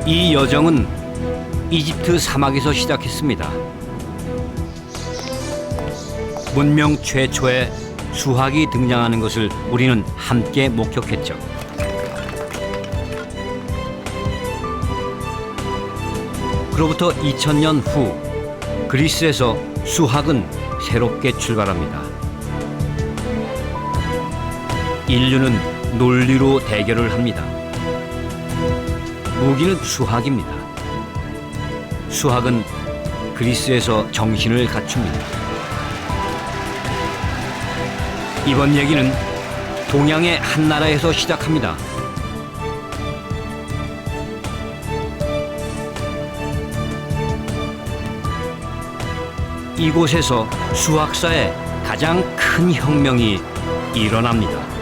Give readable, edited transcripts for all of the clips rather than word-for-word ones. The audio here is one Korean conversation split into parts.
이 여정은 이집트 사막에서 시작했습니다. 문명 최초의 수학이 등장하는 것을 우리는 함께 목격했죠. 그로부터 2000년 후 그리스에서 수학은 새롭게 출발합니다. 인류는 논리로 대결을 합니다. 무기는 수학입니다. 수학은 그리스에서 정신을 갖춥니다. 이번 얘기는 동양의 한 나라에서 시작합니다. 이곳에서 수학사의 가장 큰 혁명이 일어납니다.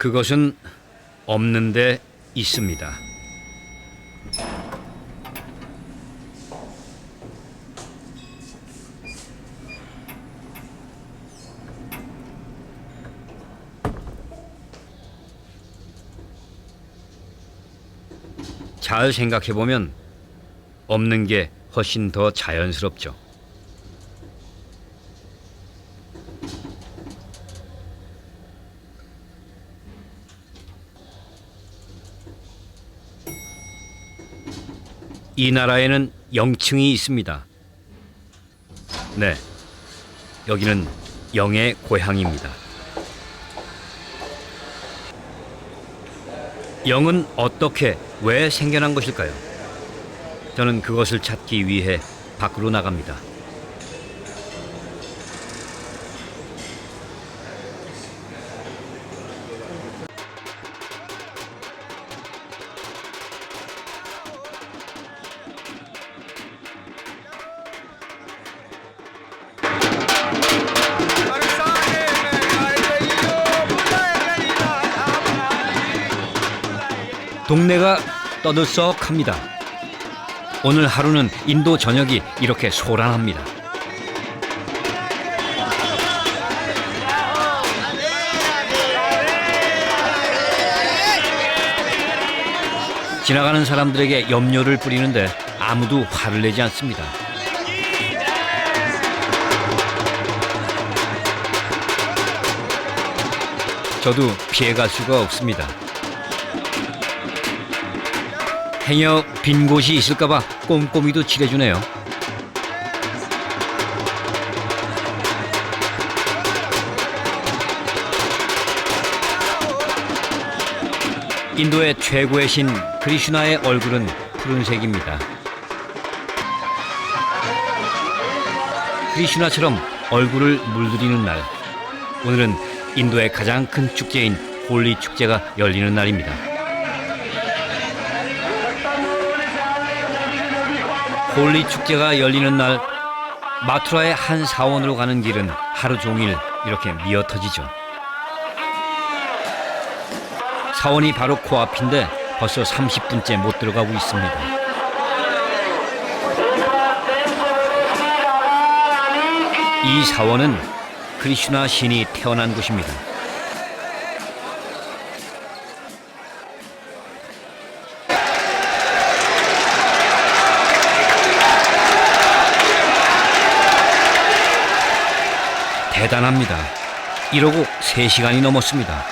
그것은 없는 데 있습니다. 잘 생각해보면 없는 게 훨씬 더 자연스럽죠. 이 나라에는 영층이 있습니다. 네, 여기는 영의 고향입니다. 영은 어떻게, 왜 생겨난 것일까요? 저는 그것을 찾기 위해 밖으로 나갑니다. 동네가 떠들썩합니다. 오늘 하루는 인도 저녁이 이렇게 소란합니다. 지나가는 사람들에게 염료를 뿌리는데 아무도 화를 내지 않습니다. 저도 피해갈 수가 없습니다. 행여 빈 곳이 있을까봐 꼼꼼히도 칠해주네요. 인도의 최고의 신 크리슈나의 얼굴은 푸른색입니다. 크리슈나처럼 얼굴을 물들이는 날, 오늘은 인도의 가장 큰 축제인 홀리 축제가 열리는 날입니다. 홀리 축제가 열리는 날, 마투라의 한 사원으로 가는 길은 하루 종일 이렇게 미어터지죠. 사원이 바로 코앞인데 벌써 30분째 못 들어가고 있습니다. 이 사원은 크리슈나 신이 태어난 곳입니다. 대단합니다. 이러고 3시간이 넘었습니다.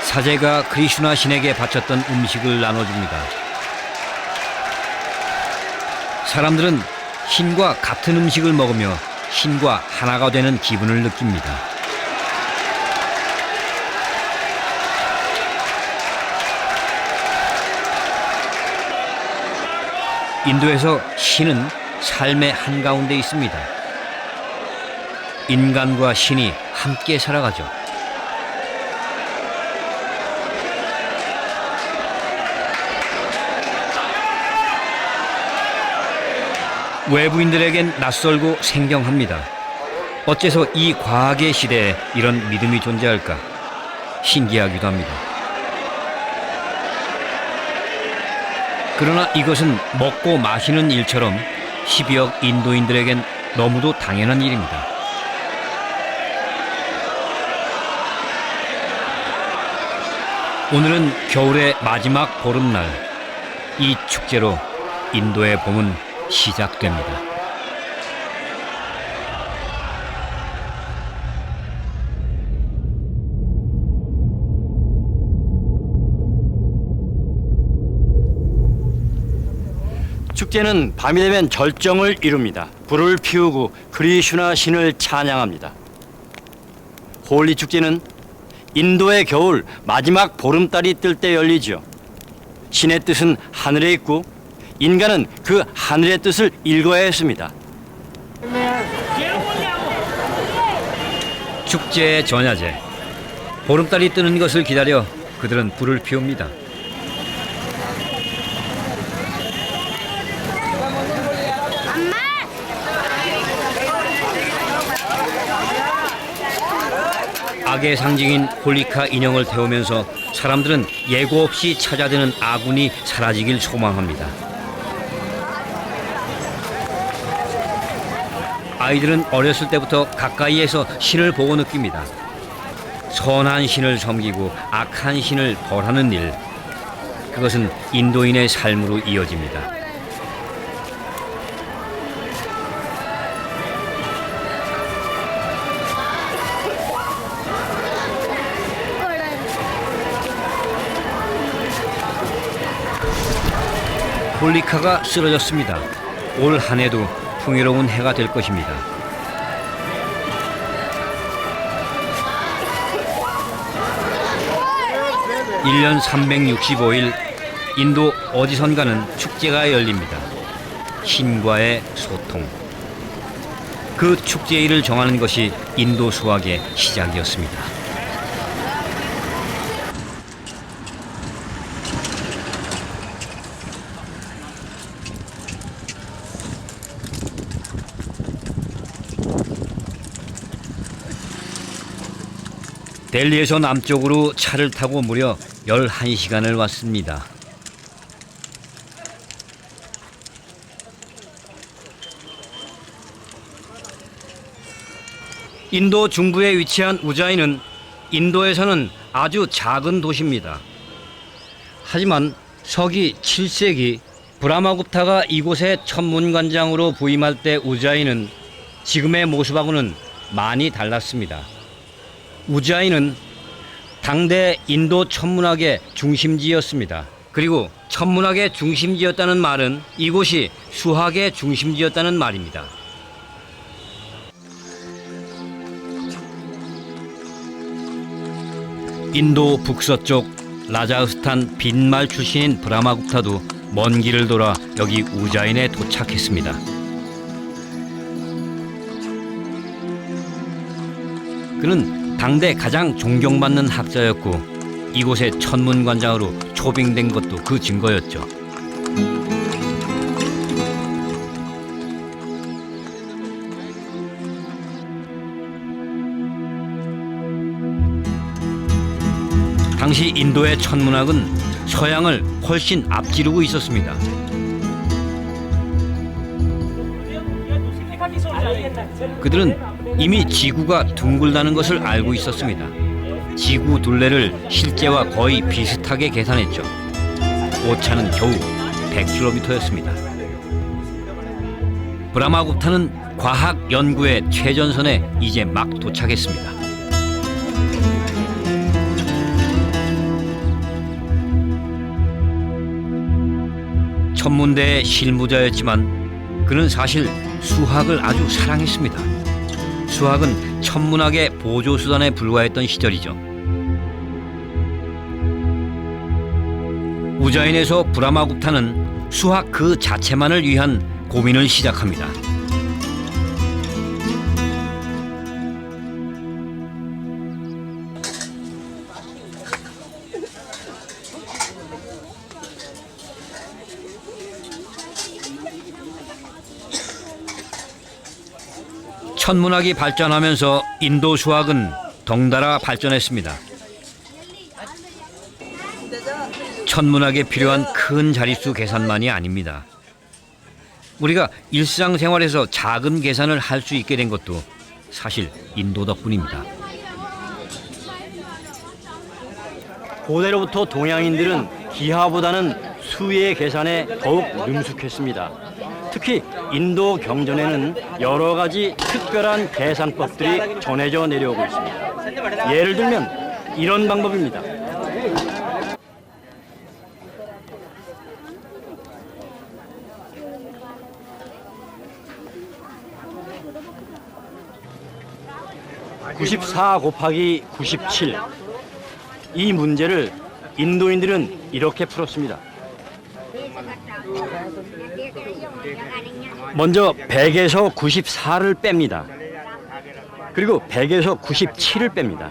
사제가 크리슈나 신에게 바쳤던 음식을 나눠줍니다. 사람들은 신과 같은 음식을 먹으며 신과 하나가 되는 기분을 느낍니다. 인도에서 신은 삶의 한가운데 있습니다. 인간과 신이 함께 살아가죠. 외부인들에겐 낯설고 생경합니다. 어째서 이 과학의 시대에 이런 믿음이 존재할까 신기하기도 합니다. 그러나 이것은 먹고 마시는 일처럼 12억 인도인들에겐 너무도 당연한 일입니다. 오늘은 겨울의 마지막 보름날, 이 축제로 인도의 봄은 시작됩니다. 축제는 밤이 되면 절정을 이룹니다. 불을 피우고 크리슈나 신을 찬양합니다. 홀리 축제는 인도의 겨울 마지막 보름달이 뜰 때 열리죠. 신의 뜻은 하늘에 있고 인간은 그 하늘의 뜻을 읽어야 했습니다. 축제의 전야제, 보름달이 뜨는 것을 기다려 그들은 불을 피웁니다. 악의 상징인 홀리카 인형을 태우면서 사람들은 예고 없이 찾아드는 아군이 사라지길 소망합니다. 아이들은 어렸을 때부터 가까이에서 신을 보고 느낍니다. 선한 신을 섬기고 악한 신을 벌하는 일, 그것은 인도인의 삶으로 이어집니다. 홀리카가 쓰러졌습니다. 올 한 해도 풍요로운 해가 될 것입니다. 일 년 365일 인도 어디선가는 축제가 열립니다. 신과의 소통. 그 축제일을 정하는 것이 인도 수학의 시작이었습니다. 델리에서 남쪽으로 차를 타고 무려 11시간을 왔습니다. 인도 중부에 위치한 우자이는 인도에서는 아주 작은 도시입니다. 하지만 서기 7세기 브라마굽타가 이곳의 천문관장으로 부임할 때 우자이는 지금의 모습하고는 많이 달랐습니다. 우자이는 당대 인도 천문학의 중심지였습니다. 그리고 천문학의 중심지였다는 말은 이곳이 수학의 중심지였다는 말입니다. 인도 북서쪽 라자흐스탄 빈말 출신인 브라마굽타도 먼 길을 돌아 여기 우자인에 도착했습니다. 그는 당대 가장 존경받는 학자였고 이곳의 천문관장으로 초빙된 것도 그 증거였죠. 당시 인도의 천문학은 서양을 훨씬 앞지르고 있었습니다. 그들은 이미 지구가 둥글다는 것을 알고 있었습니다. 지구 둘레를 실제와 거의 비슷하게 계산했죠. 오차는 겨우 100km였습니다. 브라마구프타는 과학 연구의 최전선에 이제 막 도착했습니다. 천문대의 실무자였지만 그는 사실 수학을 아주 사랑했습니다. 수학은 천문학의 보조수단에 불과했던 시절이죠. 우자인에서 브라마구프타는 수학 그 자체만을 위한 고민을 시작합니다. 천문학이 발전하면서 인도 수학은 덩달아 발전했습니다. 천문학에 필요한 큰 자릿수 계산만이 아닙니다. 우리가 일상생활에서 작은 계산을 할 수 있게 된 것도 사실 인도 덕분입니다. 고대로부터 동양인들은 기하보다는 수의 계산에 더욱 능숙했습니다. 특히 인도 경전에는 여러 가지 특별한 계산법들이 전해져 내려오고 있습니다. 예를 들면 이런 방법입니다. (94 곱하기 97) 이 문제를 인도인들은 이렇게 풀었습니다. 먼저 100에서 94를 뺍니다. 그리고 100에서 97을 뺍니다.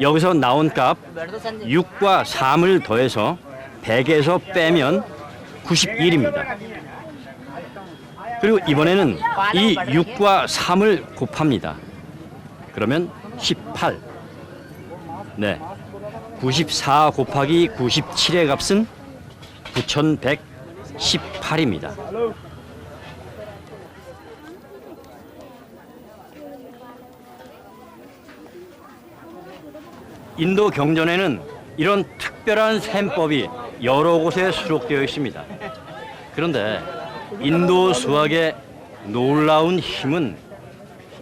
여기서 나온 값 6과 3을 더해서 100에서 빼면 91입니다. 그리고 이번에는 이 6과 3을 곱합니다. 그러면 18. 네, 94 곱하기 97의 값은 9118입니다. 인도 경전에는 이런 특별한 셈법이 여러 곳에 수록되어 있습니다. 그런데 인도 수학의 놀라운 힘은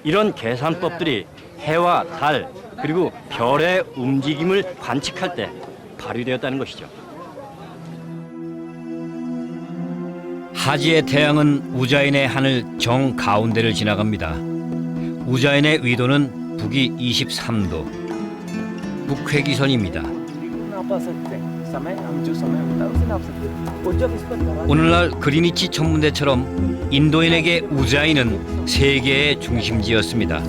이런 계산법들이 해와 달 그리고 별의 움직임을 관측할 때 발휘되었다는 것이죠. 하지의 태양은 우자인의 하늘 정 가운데를 지나갑니다. 우자인의 위도는 북위 23도, 북회기선입니다. 오늘날 그리니치 천문대처럼 인도인에게 우자인은 세계의 중심지였습니다.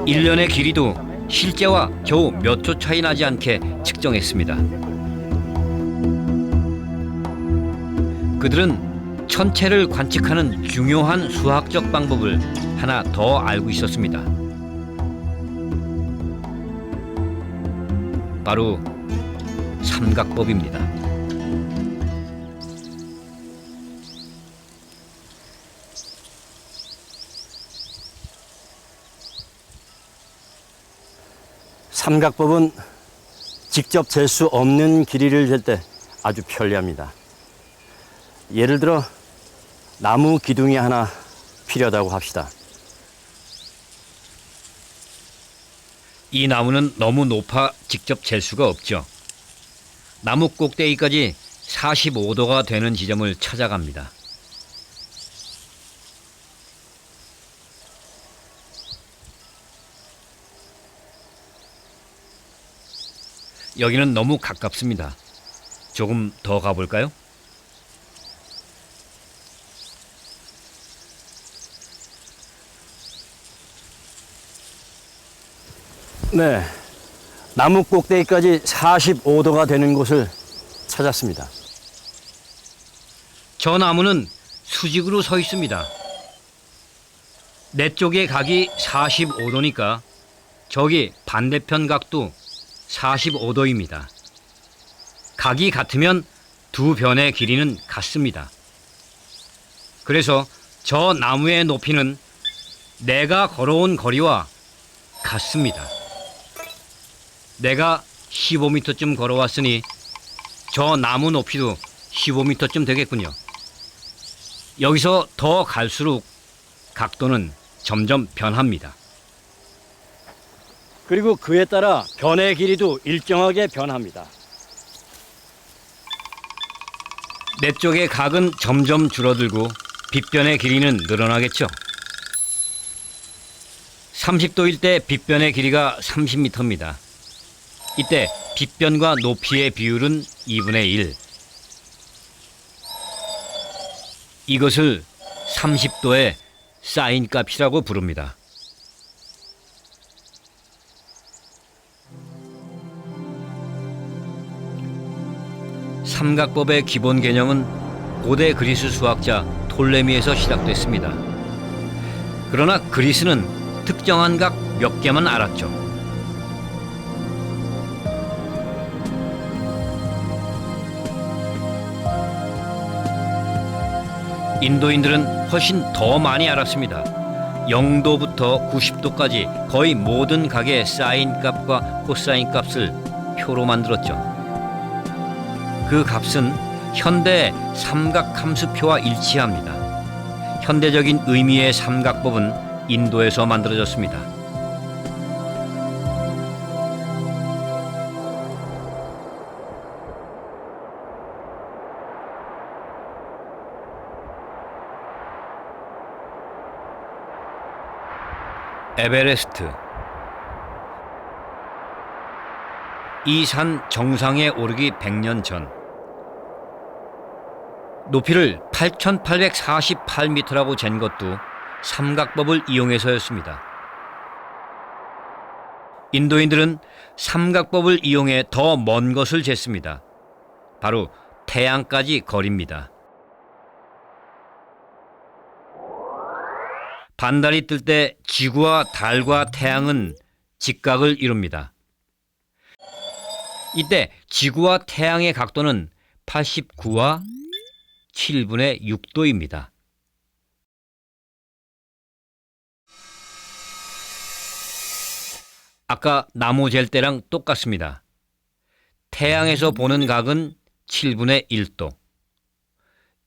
1년의 길이도 실제와 겨우 몇 초 차이 나지 않게 측정했습니다. 그들은 천체를 관측하는 중요한 수학적 방법을 하나 더 알고 있었습니다. 바로 삼각법입니다. 삼각법은 직접 잴 수 없는 길이를 잴 때 아주 편리합니다. 예를 들어 나무 기둥이 하나 필요하다고 합시다. 이 나무는 너무 높아 직접 잴 수가 없죠. 나무 꼭대기까지 45도가 되는 지점을 찾아갑니다. 여기는 너무 가깝습니다. 조금 더 가볼까요? 네, 나무 꼭대기까지 45도가 되는 곳을 찾았습니다. 저 나무는 수직으로 서 있습니다. 내 쪽의 각이 45도니까 저기 반대편 각도 45도입니다. 각이 같으면 두 변의 길이는 같습니다. 그래서 저 나무의 높이는 내가 걸어온 거리와 같습니다. 내가 15m쯤 걸어왔으니 저 나무 높이도 15m쯤 되겠군요. 여기서 더 갈수록 각도는 점점 변합니다. 그리고 그에 따라 변의 길이도 일정하게 변합니다. 내 쪽의 각은 점점 줄어들고 빗변의 길이는 늘어나겠죠. 30도일 때 빗변의 길이가 30m입니다. 이때 빗변과 높이의 비율은 2분의 1. 이것을 30도의 사인 값이라고 부릅니다. 삼각법의 기본 개념은 고대 그리스 수학자 톨레미에서 시작됐습니다. 그러나 그리스는 특정한 각 몇 개만 알았죠. 인도인들은 훨씬 더 많이 알았습니다. 0도부터 90도까지 거의 모든 각의 사인 값과 코사인 값을 표로 만들었죠. 그 값은 현대 삼각함수표와 일치합니다. 현대적인 의미의 삼각법은 인도에서 만들어졌습니다. 에베레스트. 이 산 정상에 오르기 100년 전 높이를 8,848m라고 잰 것도 삼각법을 이용해서였습니다. 인도인들은 삼각법을 이용해 더 먼 것을 쟀습니다. 바로 태양까지 거리입니다. 반달이 뜰 때 지구와 달과 태양은 직각을 이룹니다. 이때 지구와 태양의 각도는 89와 7분의 6도입니다. 아까 나무 잴 때랑 똑같습니다. 태양에서 보는 각은 7분의 1도.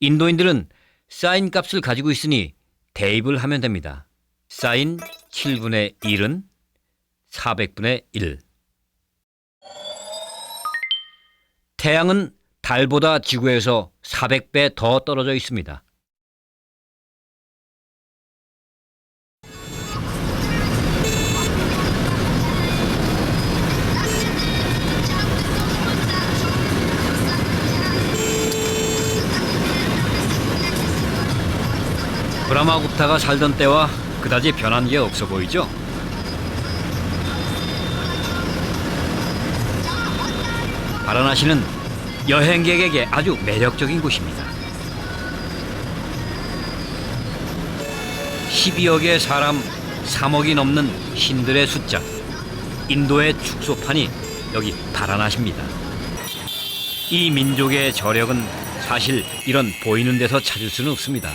인도인들은 사인 값을 가지고 있으니 대입을 하면 됩니다. 사인 7분의 1은 400분의 1. 태양은 달보다 지구에서 400배 더 떨어져 있습니다. 브라마굽타가 살던 때와 그다지 변한 게 없어 보이죠? 바라나시는 여행객에게 아주 매력적인 곳입니다. 12억의 사람, 3억이 넘는 신들의 숫자. 인도의 축소판이 여기 바라나시입니다. 이 민족의 저력은 사실 이런 보이는 데서 찾을 수는 없습니다.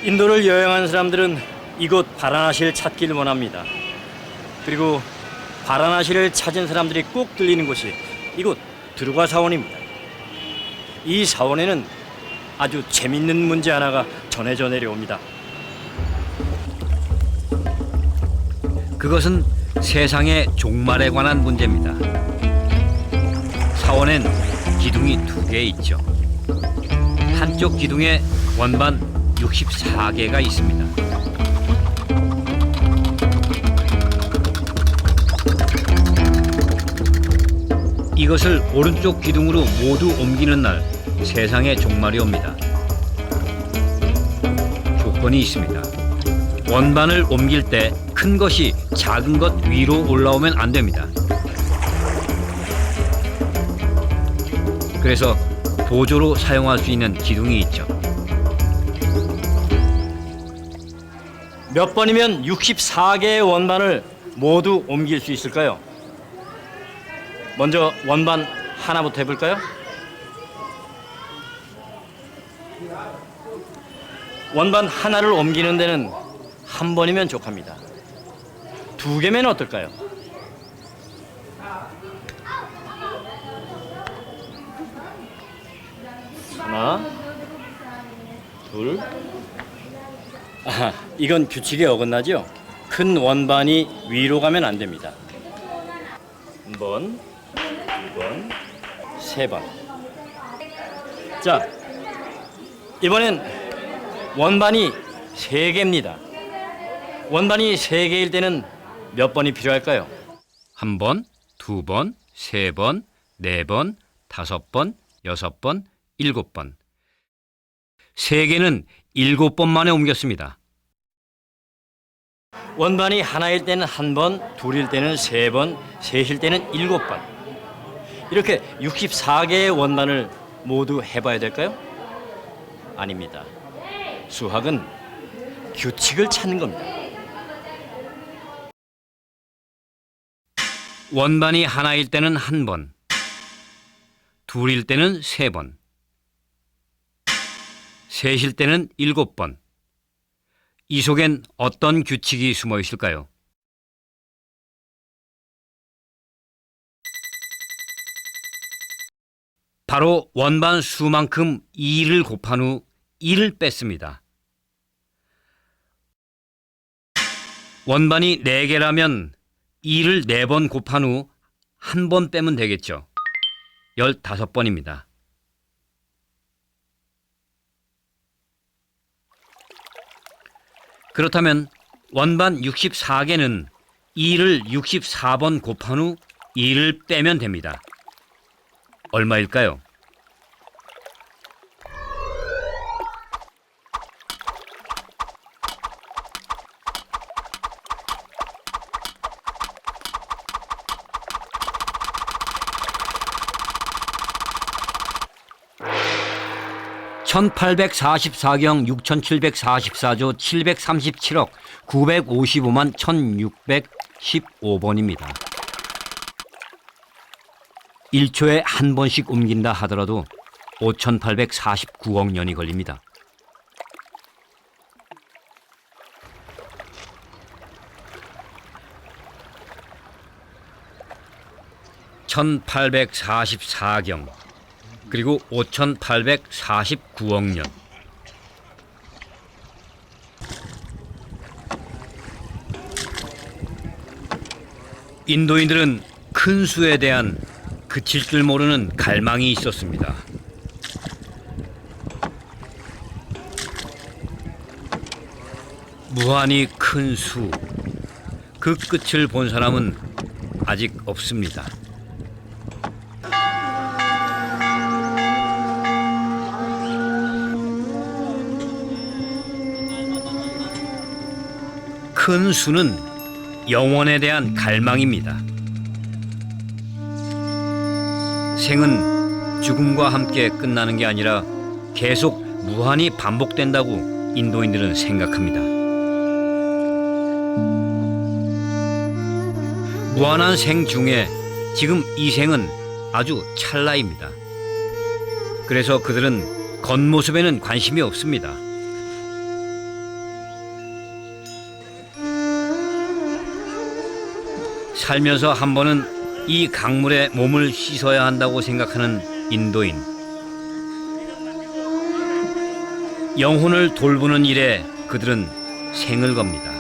인도를 여행한 사람들은 이곳 바라나시를 찾기를 원합니다. 그리고 바라나시를 찾은 사람들이 꼭 들리는 곳이 이곳 드루가 사원입니다. 이 사원에는 아주 재밌는 문제 하나가 전해져 내려옵니다. 그것은 세상의 종말에 관한 문제입니다. 사원엔 기둥이 2개 있죠. 한쪽 기둥에 원반 64개가 있습니다. 이것을 오른쪽 기둥으로 모두 옮기는 날 세상의 종말이 옵니다. 조건이 있습니다. 원반을 옮길 때 큰 것이 작은 것 위로 올라오면 안 됩니다. 그래서 보조로 사용할 수 있는 기둥이 있죠. 몇 번이면 64개의 원반을 모두 옮길 수 있을까요? 먼저 원반 하나부터 해볼까요? 원반 하나를 옮기는 데는 한 번이면 족합니다. 2개면 어떨까요? 하나, 둘. 이건 규칙에 어긋나죠? 큰 원반이 위로 가면 안 됩니다. 한 번, 2번, 3번. 자, 이번엔 원반이 3개입니다. 원반이 3개일 때는 몇 번이 필요할까요? 1번, 2번, 3번, 4번, 5번, 6번, 7번. 3개는 7번 만에 옮겼습니다. 원반이 하나일 때는 1번, 둘일 때는 3번, 셋일 때는 7번. 이렇게 64개의 원반을 모두 해봐야 될까요? 아닙니다. 수학은 규칙을 찾는 겁니다. 원반이 하나일 때는 1번, 둘일 때는 3번, 셋일 때는 7번. 이 속엔 어떤 규칙이 숨어 있을까요? 바로 원반 수만큼 2를 곱한 후 1을 뺐습니다. 원반이 4개라면 2를 4번 곱한 후 1번 빼면 되겠죠. 15번입니다. 그렇다면 원반 64개는 2를 64번 곱한 후 2를 빼면 됩니다. 얼마일까요? (1844경) 6744조 737억 955만 1615번입니다. 1초에 한 번씩 옮긴다 하더라도 5849억 년이 걸립니다. (1844경) 그리고 5849억 년. 인도인들은 큰 수에 대한 그칠 줄 모르는 갈망이 있었습니다. 무한히 큰 수, 그 끝을 본 사람은 아직 없습니다. 큰 수는 영원에 대한 갈망입니다. 생은 죽음과 함께 끝나는 게 아니라 계속 무한히 반복된다고 인도인들은 생각합니다. 무한한 생 중에 지금 이 생은 아주 찰나입니다. 그래서 그들은 겉모습에는 관심이 없습니다. 살면서 한 번은 이 강물에 몸을 씻어야 한다고 생각하는 인도인. 영혼을 돌보는 일에 그들은 생을 겁니다.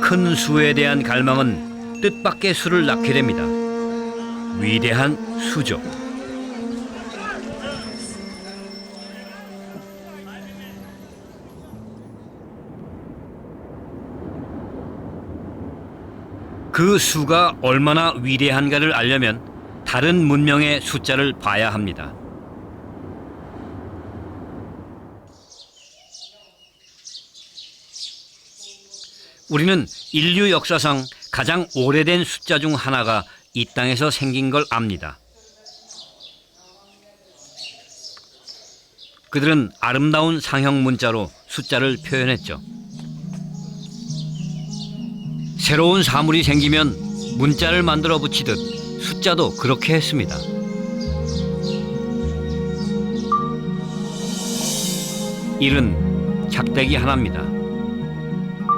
큰 수에 대한 갈망은 뜻밖의 수를 낳게 됩니다. 위대한 수죠. 그 수가 얼마나 위대한가를 알려면 다른 문명의 숫자를 봐야 합니다. 우리는 인류 역사상 가장 오래된 숫자 중 하나가 이 땅에서 생긴 걸 압니다. 그들은 아름다운 상형 문자로 숫자를 표현했죠. 새로운 사물이 생기면 문자를 만들어 붙이듯 숫자도 그렇게 했습니다. 1은 작대기 하나입니다.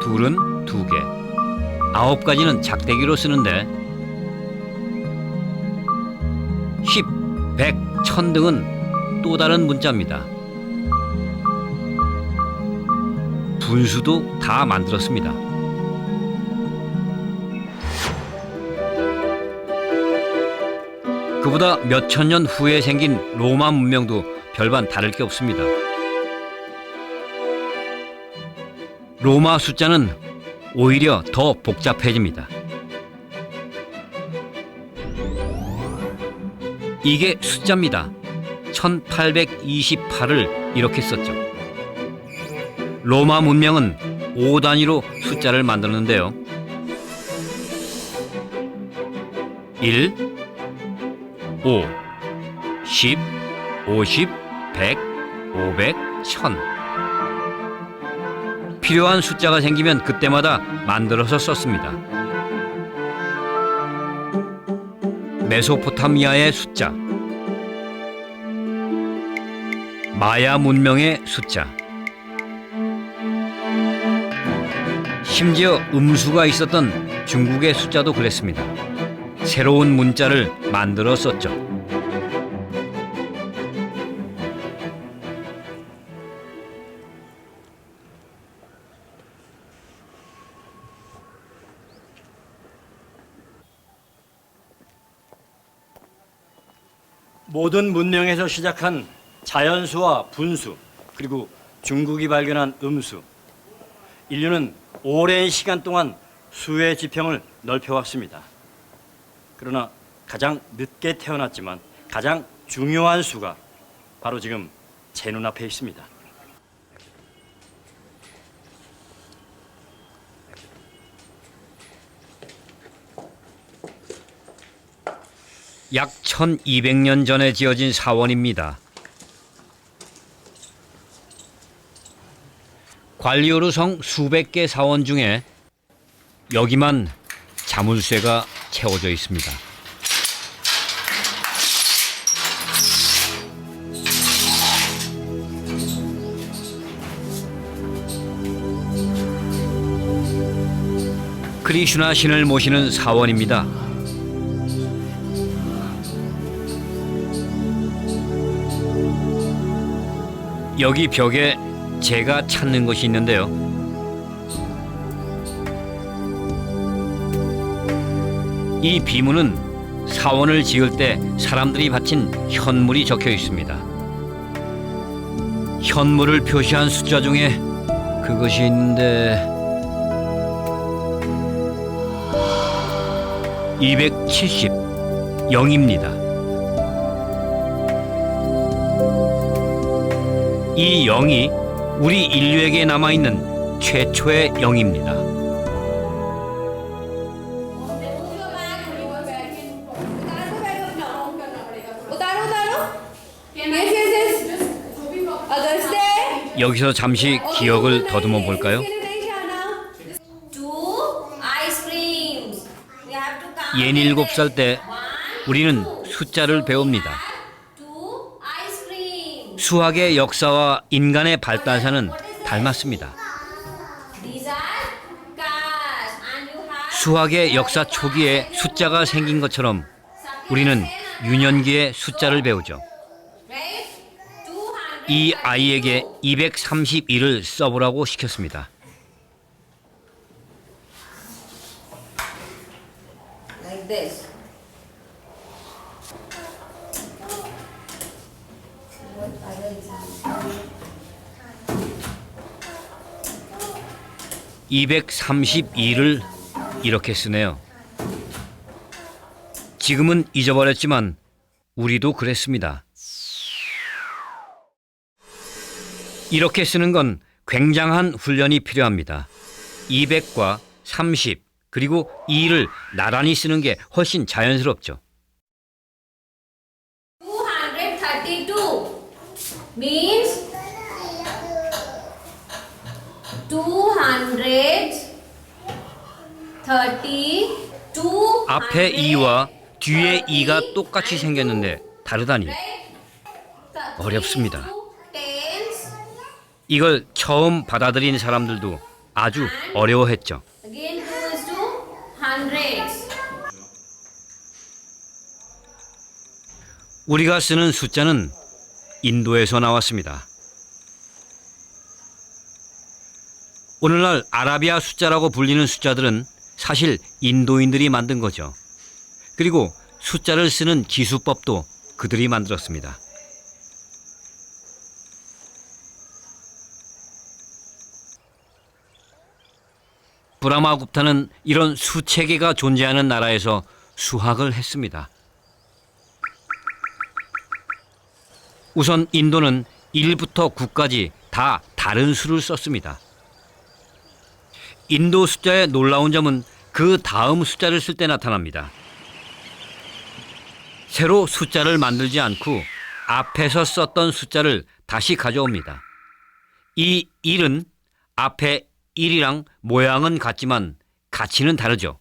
2은 2개, 9가지는 작대기로 쓰는데 10, 100, 1000 등은 또 다른 문자입니다. 분수도 다 만들었습니다. 그보다 몇천 년 후에 생긴 로마 문명도 별반 다를 게 없습니다. 로마 숫자는 오히려 더 복잡해집니다. 이게 숫자입니다. 1828을 이렇게 썼죠. 로마 문명은 5단위로 숫자를 만들었는데요. 1, 5, 10, 50, 100, 500, 1000. 필요한 숫자가 생기면 그때마다 만들어서 썼습니다. 메소포타미아의 숫자, 마야 문명의 숫자, 심지어 음수가 있었던 중국의 숫자도 그랬습니다. 새로운 문자를 만들어 썼죠. 모든 문명에서 시작한 자연수와 분수, 그리고 중국이 발견한 음수. 인류는 오랜 시간 동안 수의 지평을 넓혀왔습니다. 그러나 가장 늦게 태어났지만 가장 중요한 수가 바로 지금 제 눈앞에 있습니다. 약 1200년 전에 지어진 사원입니다. 관리오르 성 수백 개 사원 중에 여기만 자물쇠가 채워져 있습니다. 크리슈나 신을 모시는 사원입니다. 여기 벽에 제가 찾는 것이 있는데요. 이 비문은 사원을 지을 때 사람들이 바친 현물이 적혀 있습니다. 현물을 표시한 숫자 중에 그것이 있는데 270, 0입니다. 이 0이 우리 인류에게 남아있는 최초의 0입니다. 여기서 잠시 기억을 더듬어 볼까요? 옌 7살 때 우리는 숫자를 배웁니다. 수학의 역사와 인간의 발달사는 닮았습니다. 수학의 역사 초기에 숫자가 생긴 것처럼 우리는 유년기에 숫자를 배우죠. 이 아이에게 232를 써보라고 시켰습니다. Like this. 232를 이렇게 쓰네요. 지금은 잊어버렸지만 우리도 그랬습니다. 이렇게 쓰는 건 굉장한 훈련이 필요합니다. 200과 30 그리고 2를 나란히 쓰는 게 훨씬 자연스럽죠. 232 means 30, 200. 앞에 2와 뒤에 2가 똑같이 생겼는데 다르다니 어렵습니다. Tens. 이걸 처음 받아들인 사람들도 아주 어려워했죠. Again 2 is to hundreds. 우리가 쓰는 숫자는 인도에서 나왔습니다. 오늘날 아라비아 숫자라고 불리는 숫자들은 사실 인도인들이 만든 거죠. 그리고 숫자를 쓰는 기수법도 그들이 만들었습니다. 브라마굽타는 이런 수체계가 존재하는 나라에서 수학을 했습니다. 우선 인도는 1부터 9까지 다 다른 수를 썼습니다. 인도 숫자의 놀라운 점은 그 다음 숫자를 쓸 때 나타납니다. 새로 숫자를 만들지 않고 앞에서 썼던 숫자를 다시 가져옵니다. 이 1은 앞에 1이랑 모양은 같지만 가치는 다르죠.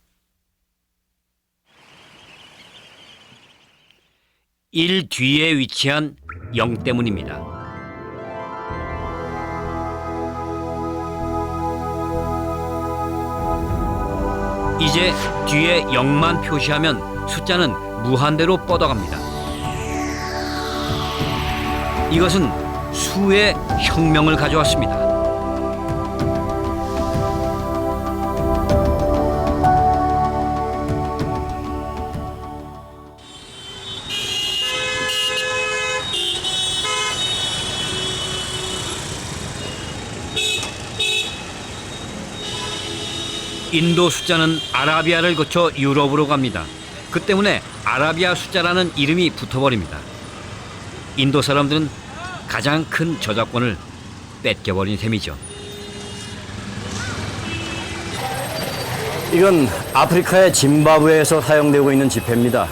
1 뒤에 위치한 0 때문입니다. 이제 뒤에 0만 표시하면 숫자는 무한대로 뻗어갑니다. 이것은 수의 혁명을 가져왔습니다. 인도 숫자는 아라비아를 거쳐 유럽으로 갑니다. 그 때문에 아라비아 숫자라는 이름이 붙어버립니다. 인도 사람들은 가장 큰 저작권을 뺏겨버린 셈이죠. 이건 아프리카의 짐바브웨에서 사용되고 있는 지폐입니다.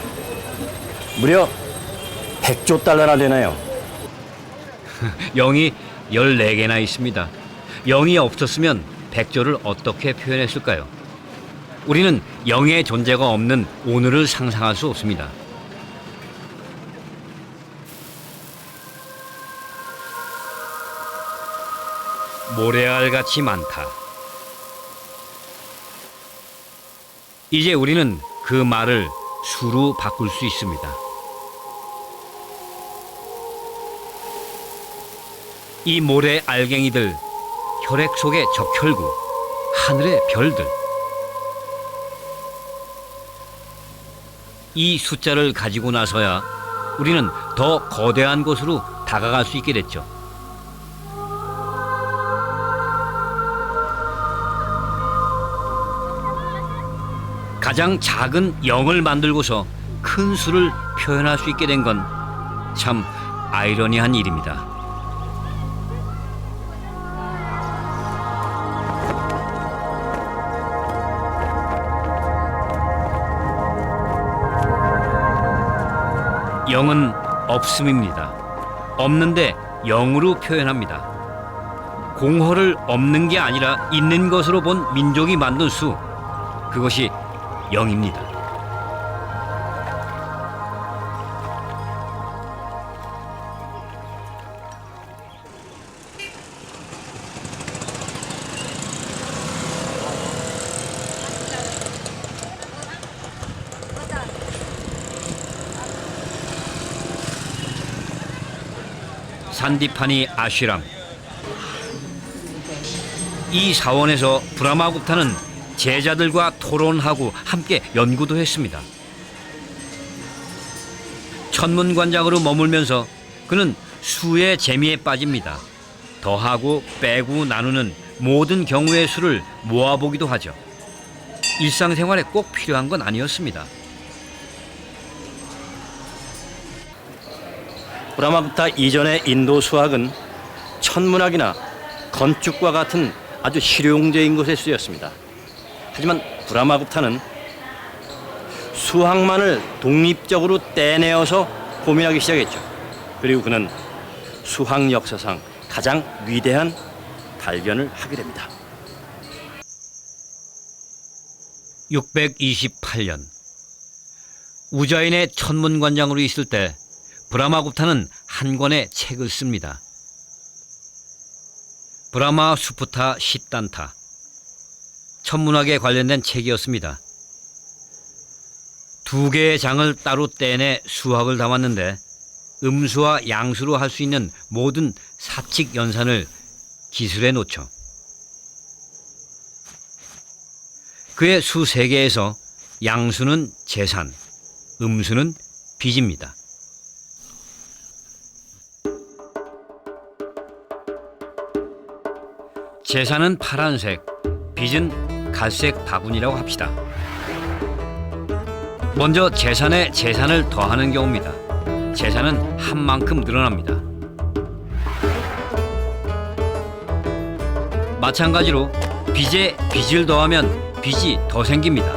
무려 100조 달러나 되나요? 0이 14개나 있습니다. 0이 없었으면 100조를 어떻게 표현했을까요? 우리는 0의 존재가 없는 오늘을 상상할 수 없습니다. 모래알같이 많다. 이제 우리는 그 말을 수로 바꿀 수 있습니다. 이 모래 알갱이들, 혈액 속의 적혈구, 하늘의 별들. 이 숫자를 가지고 나서야 우리는 더 거대한 곳으로 다가갈 수 있게 됐죠. 가장 작은 0을 만들고서 큰 수를 표현할 수 있게 된 건 참 아이러니한 일입니다. 영은 없음입니다. 없는데 영으로 표현합니다. 공허를 없는 게 아니라 있는 것으로 본 민족이 만든 수, 그것이 영입니다. 산디파니 아쉬람. 이 사원에서 브라마굽타는 제자들과 토론하고 함께 연구도 했습니다. 천문관장으로 머물면서 그는 수의 재미에 빠집니다. 더하고 빼고 나누는 모든 경우의 수를 모아보기도 하죠. 일상생활에 꼭 필요한 건 아니었습니다. 브라마굽타 이전의 인도 수학은 천문학이나 건축과 같은 아주 실용적인 것에 쓰였습니다. 하지만 브라마굽타는 수학만을 독립적으로 떼내어서 고민하기 시작했죠. 그리고 그는 수학 역사상 가장 위대한 발견을 하게 됩니다. 628년 우자인의 천문관장으로 있을 때 브라마굽타는 한 권의 책을 씁니다. 브라마 수프타 시단타, 천문학에 관련된 책이었습니다. 2개의 장을 따로 떼내 수학을 담았는데 음수와 양수로 할 수 있는 모든 사칙 연산을 기술해 놓죠. 그의 수 3개에서 양수는 재산, 음수는 빚입니다. 재산은 파란색, 빚은 갈색 바구니라고 합시다. 먼저 재산에 재산을 더하는 경우입니다. 재산은 한 만큼 늘어납니다. 마찬가지로 빚에 빚을 더하면 빚이 더 생깁니다.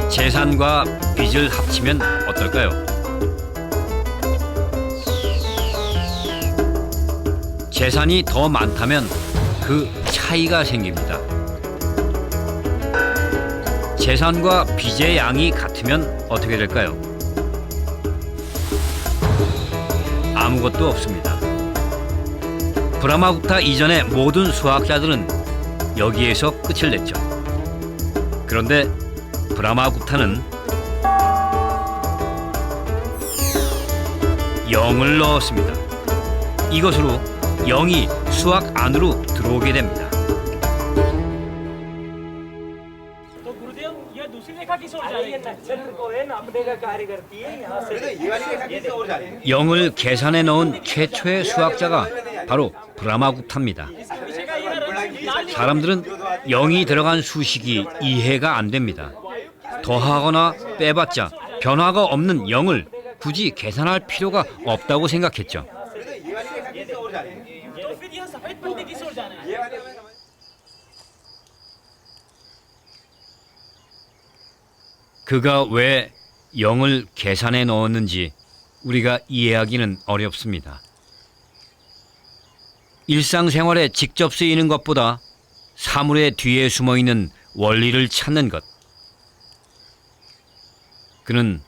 재산과 빚을 합치면 어떨까요? 재산이 더 많다면 그 차이가 생깁니다. 재산과 빚의 양이 같으면 어떻게 될까요? 아무것도 없습니다. 브라마굽타 이전의 모든 수학자들은 여기에서 끝을 냈죠. 그런데 브라마굽타는 0을 넣었습니다. 이것으로 0이 수학 안으로 들어오게 됩니다. तो गुरुदेव यह दूसरी रेखा किस ओर जा रही है? नक्षत्र को है नापने का कार्य करती है यहाँ से। ये वाली रेखा किस ओर जा रही है? 0을 계산해 넣은 최초의 수학자가 바로 브라마굽타입니다. 사람들은 0이 들어간 수식이 이해가 안 됩니다. 더하거나 빼봤자 변화가 없는 0을 굳이 계산할 필요가 없다고 생각했죠. तो फिर यह सफेद पत्ते किस ओर जाना है? 그가 왜 0을 계산해 넣었는지 우리가 이해하기는 어렵습니다. 일상생활에 직접 쓰이는 것보다 사물의 뒤에 숨어있는 원리를 찾는 것. 그는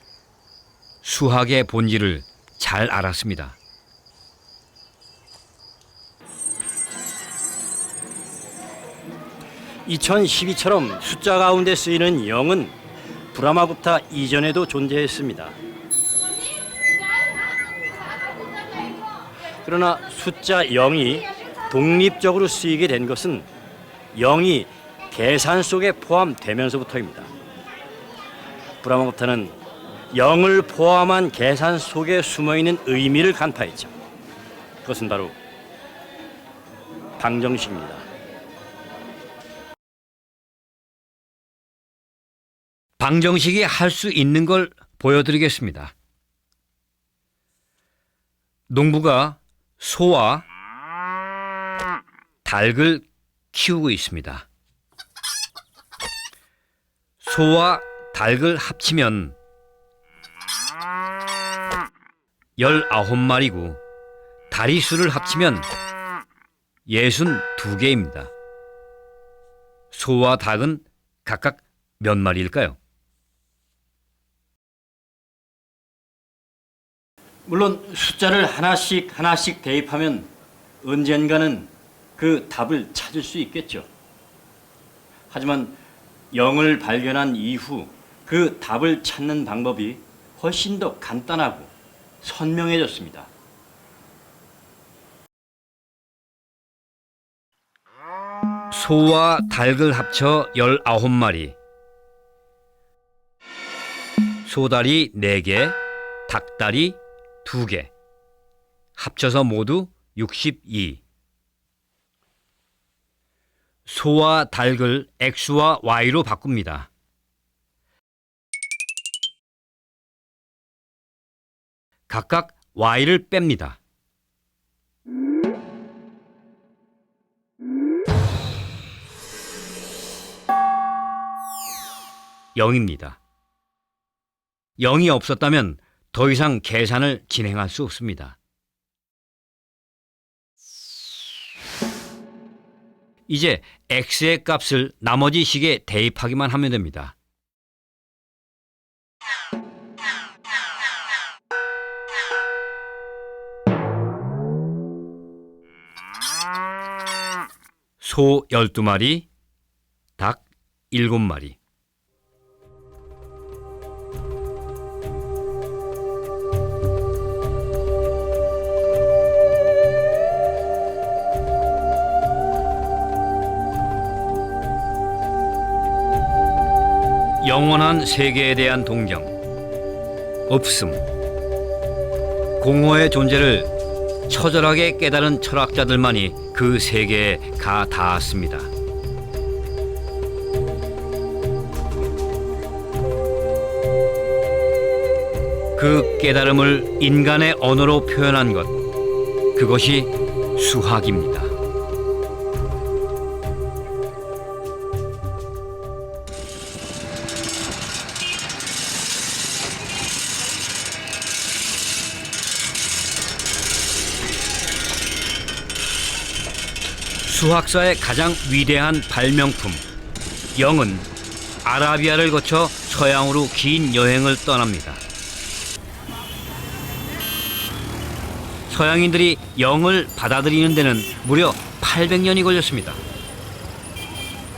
수학의 본질을 잘 알았습니다. (2012처럼) 숫자 가운데 쓰이는 0은 브라마굽타 이전에도 존재했습니다. 그러나 숫자 0이 독립적으로 쓰이게 된 것은 0이 계산 속에 포함되면서부터입니다. 브라마굽타는 0을 포함한 계산 속에 숨어있는 의미를 간파했죠. 그것은 바로 방정식입니다. 방정식이 할 수 있는 걸 보여드리겠습니다. 농부가 소와 닭을 키우고 있습니다. 소와 닭을 합치면 19마리고 다리수를 합치면 62개입니다. 소와 닭은 각각 몇 마리일까요? 물론 숫자를 하나씩 대입하면 언젠가는 그 답을 찾을 수 있겠죠. 하지만 0을 발견한 이후 그 답을 찾는 방법이 훨씬 더 간단하고 선명해졌습니다. 소와 닭을 합쳐 19마리, 소다리 4개, 닭다리 2개, 합쳐서 모두 62. 소와 닭을 X와 Y로 바꿉니다. 각각 Y를 뺍니다. (0입니다) 0이 없었다면 더 이상 계산을 진행할 수 없습니다. 이제 x의 값을 나머지 식에 대입하기만 하면 됩니다. 소 12마리, 닭 7마리. 영원한 세계에 대한 동경, 없음, 공허의 존재를 처절하게 깨달은 철학자들만이 그 세계에 가 닿았습니다. 그 깨달음을 인간의 언어로 표현한 것, 그것이 수학입니다. 수학사의 가장 위대한 발명품, 영은 아라비아를 거쳐 서양으로 긴 여행을 떠납니다. 서양인들이 영을 받아들이는 데는 무려 800년이 걸렸습니다.